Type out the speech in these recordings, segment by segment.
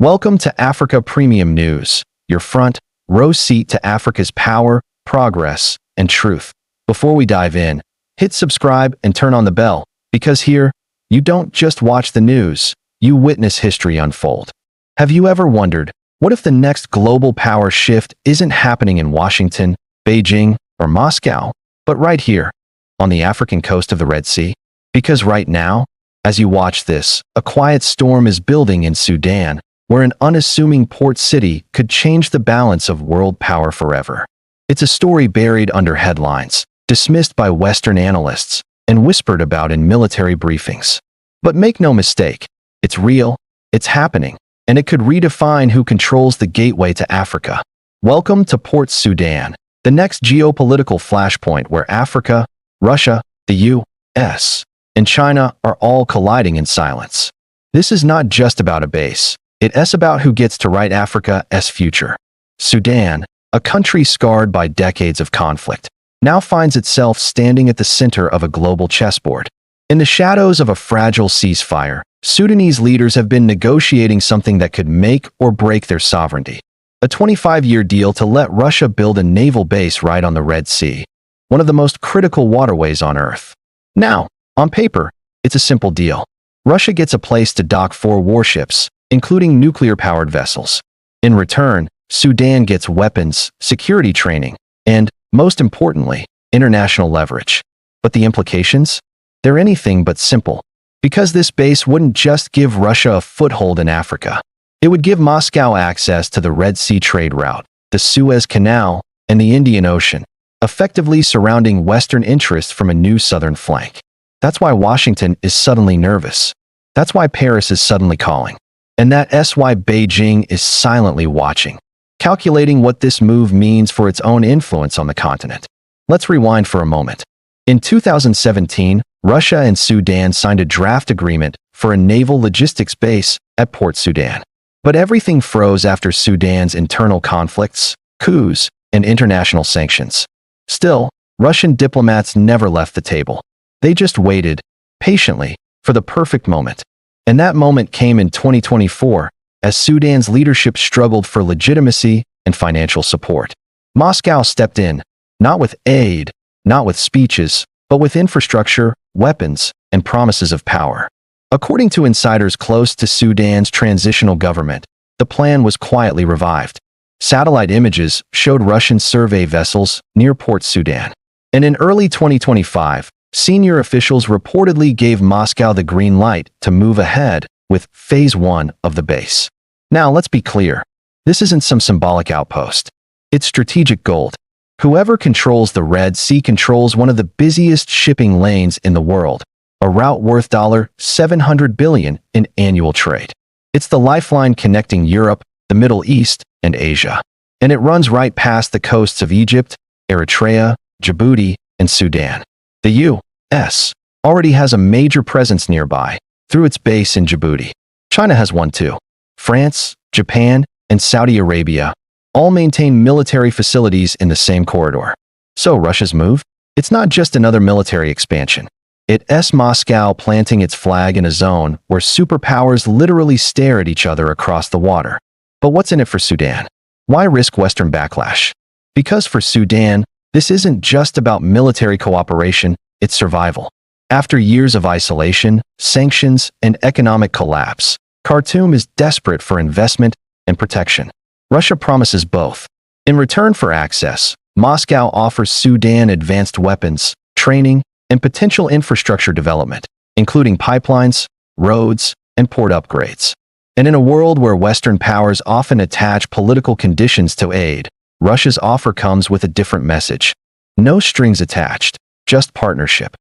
Welcome to Africa Premium News, your front row seat to Africa's power, progress, and truth. Before we dive in, hit subscribe and turn on the bell, because here, you don't just watch the news, you witness history unfold. Have you ever wondered, what if the next global power shift isn't happening in Washington, Beijing, or Moscow, but right here, on the African coast of the Red Sea? Because right now, as you watch this, a quiet storm is building in Sudan, where an unassuming port city could change the balance of world power forever. It's a story buried under headlines, dismissed by Western analysts, and whispered about in military briefings. But make no mistake, it's real, it's happening, and it could redefine who controls the gateway to Africa. Welcome to Port Sudan, the next geopolitical flashpoint where Africa, Russia, the U.S., and China are all colliding in silence. This is not just about a base. It's about who gets to write Africa's future. Sudan, a country scarred by decades of conflict, now finds itself standing at the center of a global chessboard. In the shadows of a fragile ceasefire, Sudanese leaders have been negotiating something that could make or break their sovereignty. A 25-year deal to let Russia build a naval base right on the Red Sea, one of the most critical waterways on Earth. Now, on paper, it's a simple deal. Russia gets a place to dock 4 warships, including nuclear-powered vessels. In return, Sudan gets weapons, security training, and, most importantly, international leverage. But the implications? They're anything but simple. Because this base wouldn't just give Russia a foothold in Africa. It would give Moscow access to the Red Sea trade route, the Suez Canal, and the Indian Ocean, effectively surrounding Western interests from a new southern flank. That's why Washington is suddenly nervous. That's why Paris is suddenly calling. And that's why Beijing is silently watching, calculating what this move means for its own influence on the continent. Let's rewind for a moment. In 2017, Russia and Sudan signed a draft agreement for a naval logistics base at Port Sudan. But everything froze after Sudan's internal conflicts, coups, and international sanctions. Still, Russian diplomats never left the table. They just waited, patiently, for the perfect moment. And that moment came in 2024, as Sudan's leadership struggled for legitimacy and financial support. Moscow stepped in, not with aid, not with speeches, but with infrastructure, weapons, and promises of power. According to insiders close to Sudan's transitional government, the plan was quietly revived. Satellite images showed Russian survey vessels near Port Sudan. And in early 2025, senior officials reportedly gave Moscow the green light to move ahead with Phase 1 of the base. Now, let's be clear. This isn't some symbolic outpost. It's strategic gold. Whoever controls the Red Sea controls one of the busiest shipping lanes in the world, a route worth $700 billion in annual trade. It's the lifeline connecting Europe, the Middle East, and Asia. And it runs right past the coasts of Egypt, Eritrea, Djibouti, and Sudan. The U.S. already has a major presence nearby, through its base in Djibouti. China has one too. France, Japan, and Saudi Arabia all maintain military facilities in the same corridor. So Russia's move? It's not just another military expansion. It's Moscow planting its flag in a zone where superpowers literally stare at each other across the water. But what's in it for Sudan? Why risk Western backlash? Because for Sudan, this isn't just about military cooperation, it's survival. After years of isolation, sanctions, and economic collapse, Khartoum is desperate for investment and protection. Russia promises both. In return for access, Moscow offers Sudan advanced weapons, training, and potential infrastructure development, including pipelines, roads, and port upgrades. And in a world where Western powers often attach political conditions to aid, Russia's offer comes with a different message. No strings attached, just partnership.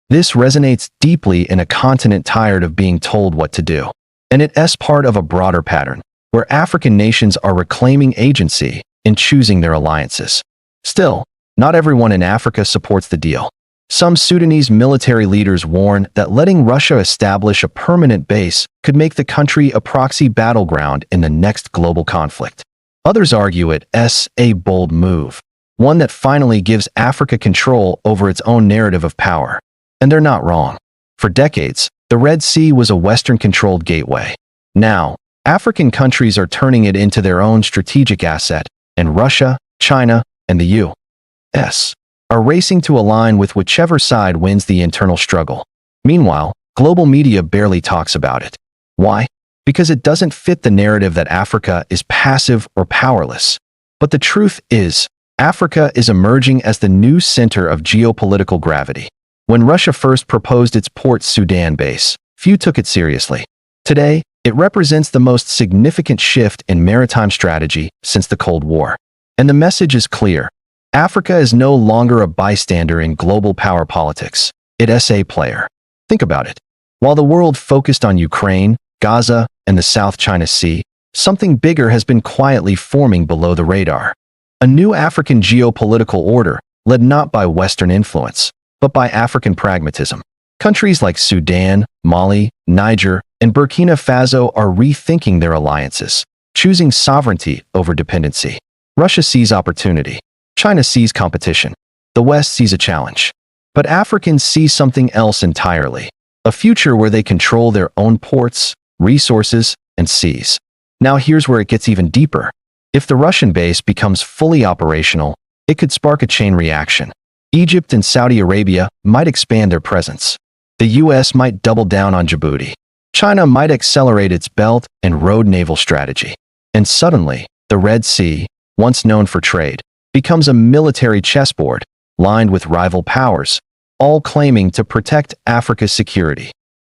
This resonates deeply in a continent tired of being told what to do. And it's part of a broader pattern, where African nations are reclaiming agency in choosing their alliances. Still, not everyone in Africa supports the deal. Some Sudanese military leaders warn that letting Russia establish a permanent base could make the country a proxy battleground in the next global conflict. Others argue it's a bold move, one that finally gives Africa control over its own narrative of power. And they're not wrong. For decades, the Red Sea was a Western-controlled gateway. Now, African countries are turning it into their own strategic asset, and Russia, China, and the U.S. are racing to align with whichever side wins the internal struggle. Meanwhile, global media barely talks about it. Why? Because it doesn't fit the narrative that Africa is passive or powerless. But the truth is, Africa is emerging as the new center of geopolitical gravity. When Russia first proposed its Port Sudan base, few took it seriously. Today, it represents the most significant shift in maritime strategy since the Cold War. And the message is clear. Africa is no longer a bystander in global power politics. It's a player. Think about it. While the world focused on Ukraine, Gaza, and the South China Sea, something bigger has been quietly forming below the radar. A new African geopolitical order, led not by Western influence, but by African pragmatism. Countries like Sudan, Mali, Niger, and Burkina Faso are rethinking their alliances, choosing sovereignty over dependency. Russia sees opportunity. China sees competition. The West sees a challenge. But Africans see something else entirely, a future where they control their own ports, resources, and seas. Now here's where it gets even deeper. If the Russian base becomes fully operational, it could spark a chain reaction. Egypt and Saudi Arabia might expand their presence. The U.S. might double down on Djibouti. China might accelerate its Belt and Road naval strategy. And suddenly, the Red Sea, once known for trade, becomes a military chessboard lined with rival powers, all claiming to protect Africa's security.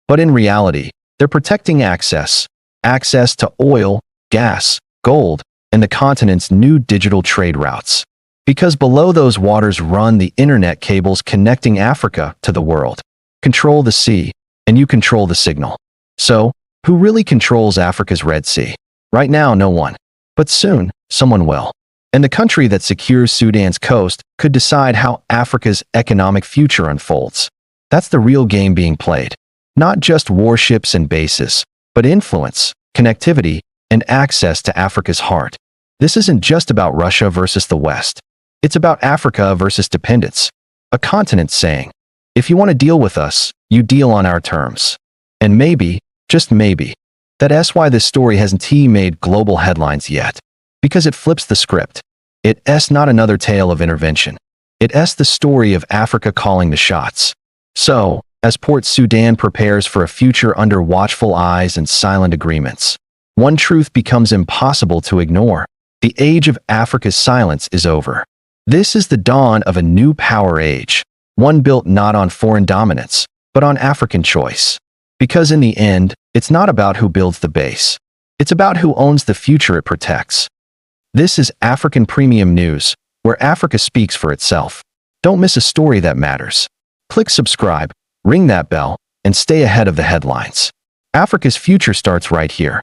But in reality, they're protecting access to oil, gas, gold, and the continent's new digital trade routes. Because below those waters run the internet cables connecting Africa to the world. Control the sea, and you control the signal. So, who really controls Africa's Red Sea? Right now, no one. But soon, someone will. And the country that secures Sudan's coast could decide how Africa's economic future unfolds. That's the real game being played. Not just warships and bases, but influence, connectivity, and access to Africa's heart. This isn't just about Russia versus the West. It's about Africa versus dependence. A continent saying, if you want to deal with us, you deal on our terms. And maybe, just maybe, that's why this story hasn't made global headlines yet. Because it flips the script. It's not another tale of intervention. It's the story of Africa calling the shots. So, as Port Sudan prepares for a future under watchful eyes and silent agreements, one truth becomes impossible to ignore. The age of Africa's silence is over. This is the dawn of a new power age, one built not on foreign dominance, but on African choice. Because in the end, it's not about who builds the base. It's about who owns the future it protects. This is African Premium News, where Africa speaks for itself. Don't miss a story that matters. Click subscribe, ring that bell, and stay ahead of the headlines. Africa's future starts right here.